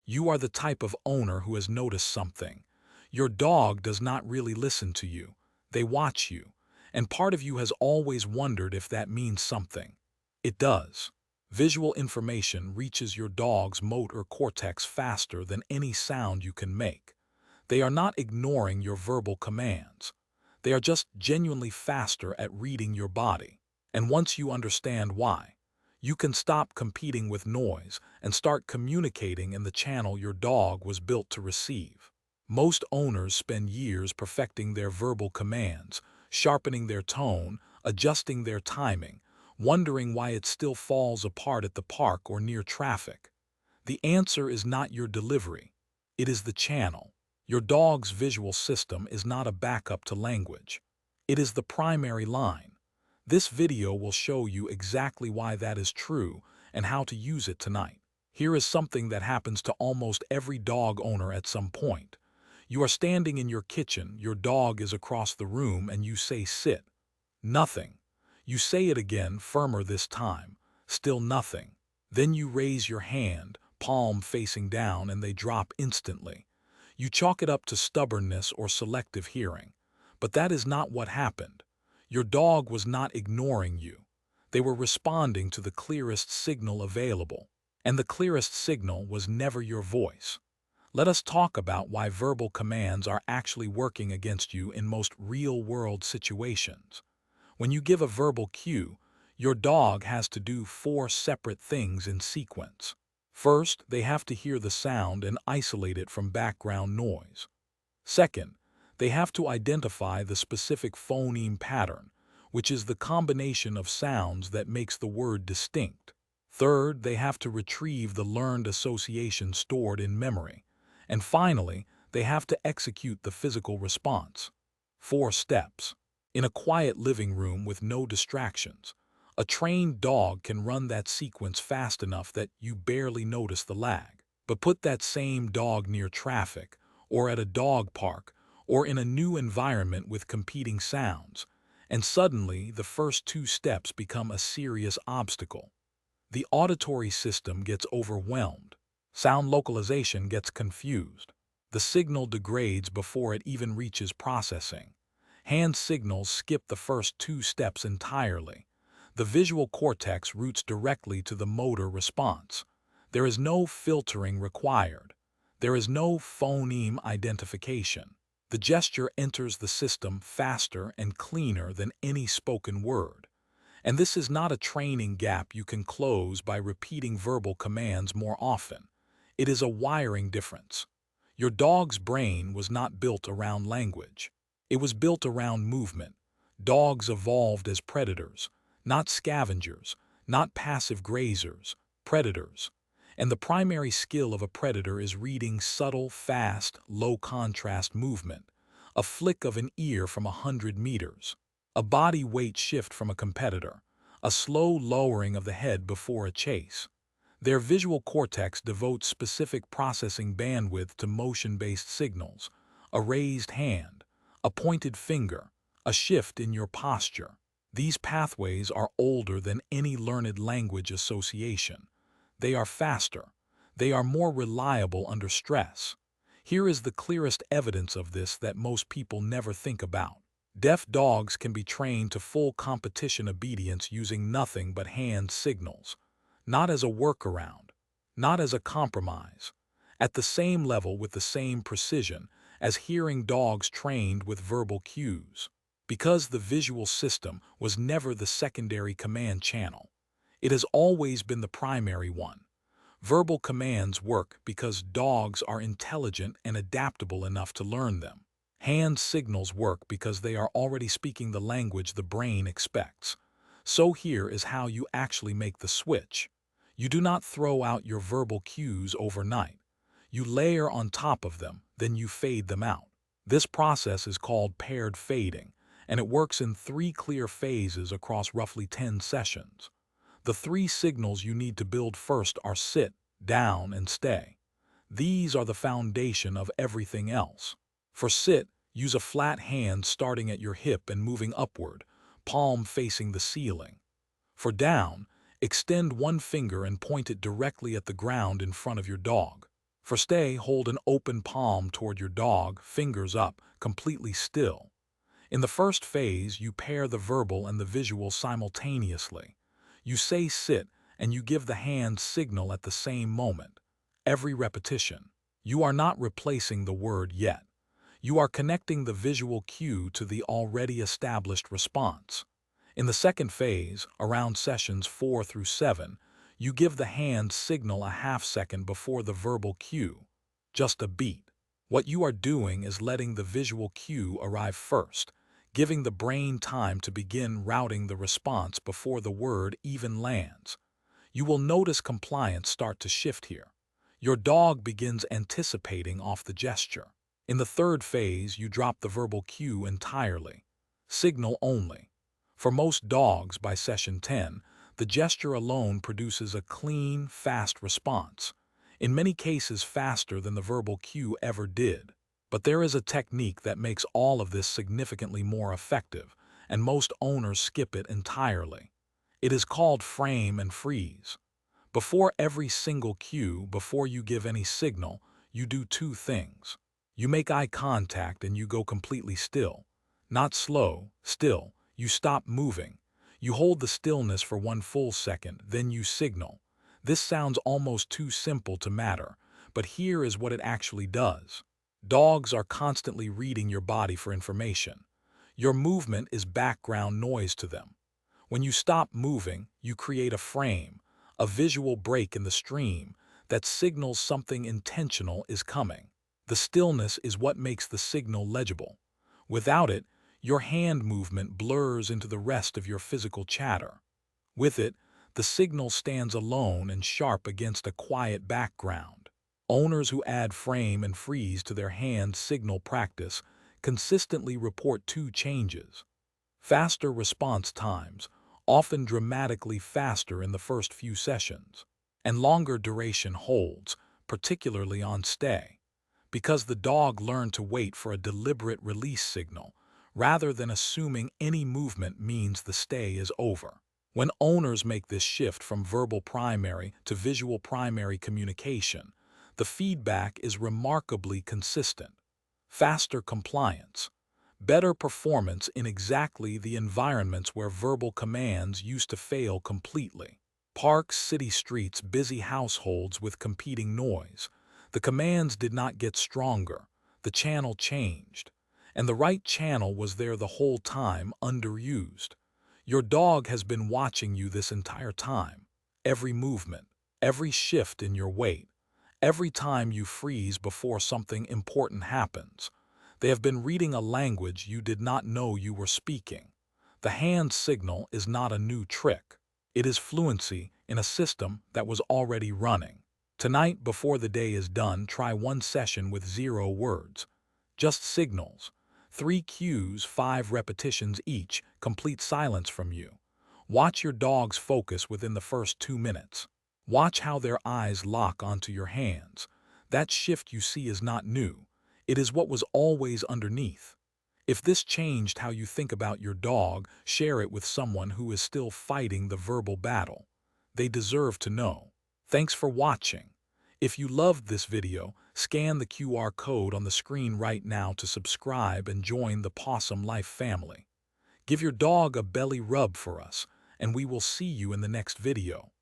You are the type of owner who has noticed something. Your dog does not really listen to you. They watch you. And part of you has always wondered if that means something. It does. Visual information reaches your dog's motor cortex faster than any sound you can make. They are not ignoring your verbal commands. They are just genuinely faster at reading your body. And once you understand why, you can stop competing with noise and start communicating in the channel your dog was built to receive. Most owners spend years perfecting their verbal commands, sharpening their tone, adjusting their timing, wondering why it still falls apart at the park or near traffic. The answer is not your delivery. It is the channel. Your dog's visual system is not a backup to language. It is the primary line. This video will show you exactly why that is true and how to use it tonight. Here is something that happens to almost every dog owner at some point. You are standing in your kitchen, your dog is across the room, and you say sit. Nothing. You say it again, firmer this time. Still nothing. Then you raise your hand, palm facing down, and they drop instantly. You chalk it up to stubbornness or selective hearing. But that is not what happened. Your dog was not ignoring you. They were responding to the clearest signal available. And the clearest signal was never your voice. Let us talk about why verbal commands are actually working against you in most real-world situations. When you give a verbal cue, your dog has to do 4 separate things in sequence. First, they have to hear the sound and isolate it from background noise. Second, they have to identify the specific phoneme pattern, which is the combination of sounds that makes the word distinct. Third, they have to retrieve the learned association stored in memory. And finally, they have to execute the physical response. 4 steps. In a quiet living room with no distractions, a trained dog can run that sequence fast enough that you barely notice the lag. But put that same dog near traffic, or at a dog park, or in a new environment with competing sounds, and suddenly the first 2 steps become a serious obstacle. The auditory system gets overwhelmed. Sound localization gets confused. The signal degrades before it even reaches processing. Hand signals skip the first 2 steps entirely. The visual cortex routes directly to the motor response. There is no filtering required. There is no phoneme identification. The gesture enters the system faster and cleaner than any spoken word. And this is not a training gap you can close by repeating verbal commands more often. It is a wiring difference. Your dog's brain was not built around language. It was built around movement. Dogs evolved as predators, not scavengers, not passive grazers, predators. And the primary skill of a predator is reading subtle, fast, low-contrast movement, a flick of an ear from 100 meters, a body weight shift from a competitor, a slow lowering of the head before a chase. Their visual cortex devotes specific processing bandwidth to motion-based signals, a raised hand, a pointed finger, a shift in your posture. These pathways are older than any learned language association. They are faster. They are more reliable under stress. Here is the clearest evidence of this that most people never think about. Deaf dogs can be trained to full competition obedience using nothing but hand signals. Not as a workaround, not as a compromise. At the same level with the same precision as hearing dogs trained with verbal cues. Because the visual system was never the secondary command channel. It has always been the primary one. Verbal commands work because dogs are intelligent and adaptable enough to learn them. Hand signals work because they are already speaking the language the brain expects. So here is how you actually make the switch. You do not throw out your verbal cues overnight. You layer on top of them, then you fade them out. This process is called paired fading, and it works in 3 clear phases across roughly 10 sessions. The 3 signals you need to build first are sit, down, and stay. These are the foundation of everything else. For sit, use a flat hand starting at your hip and moving upward, palm facing the ceiling. For down, extend one finger and point it directly at the ground in front of your dog. For stay, hold an open palm toward your dog, fingers up, completely still. In the first phase, you pair the verbal and the visual simultaneously. You say sit, and you give the hand signal at the same moment. Every repetition. You are not replacing the word yet. You are connecting the visual cue to the already established response. In the second phase, around sessions 4 through 7, you give the hand signal a half-second before the verbal cue. Just a beat. What you are doing is letting the visual cue arrive first, giving the brain time to begin routing the response before the word even lands. You will notice compliance start to shift here. Your dog begins anticipating off the gesture. In the third phase, you drop the verbal cue entirely. Signal only. For most dogs, by session 10, the gesture alone produces a clean, fast response. In many cases faster than the verbal cue ever did. But there is a technique that makes all of this significantly more effective, and most owners skip it entirely. It is called frame and freeze. Before every single cue, before you give any signal, you do two things. You make eye contact and you go completely still. Not slow, still. You stop moving. You hold the stillness for 1 full second, then you signal. This sounds almost too simple to matter, but here is what it actually does. Dogs are constantly reading your body for information. Your movement is background noise to them. When you stop moving, you create a frame, a visual break in the stream that signals something intentional is coming. The stillness is what makes the signal legible. Without it, your hand movement blurs into the rest of your physical chatter. With it, the signal stands alone and sharp against a quiet background. Owners who add frame and freeze to their hand signal practice consistently report two changes. Faster response times, often dramatically faster in the first few sessions, and longer duration holds, particularly on stay, because the dog learned to wait for a deliberate release signal, rather than assuming any movement means the stay is over. When owners make this shift from verbal primary to visual primary communication, the feedback is remarkably consistent. Faster compliance. Better performance in exactly the environments where verbal commands used to fail completely. Parks, city streets, busy households with competing noise. The commands did not get stronger. The channel changed. And the right channel was there the whole time, underused. Your dog has been watching you this entire time. Every movement, every shift in your weight, every time you freeze before something important happens. They have been reading a language you did not know you were speaking. The hand signal is not a new trick. It is fluency in a system that was already running. Tonight, before the day is done, try 1 session with 0 words. Just signals. 3 cues, 5 repetitions each, complete silence from you. Watch your dog's focus within the first 2 minutes. Watch how their eyes lock onto your hands. That shift you see is not new. It is what was always underneath. If this changed how you think about your dog, share it with someone who is still fighting the verbal battle. They deserve to know. Thanks for watching. If you loved this video, scan the QR code on the screen right now to subscribe and join the Pawsome Life family. Give your dog a belly rub for us, and we will see you in the next video.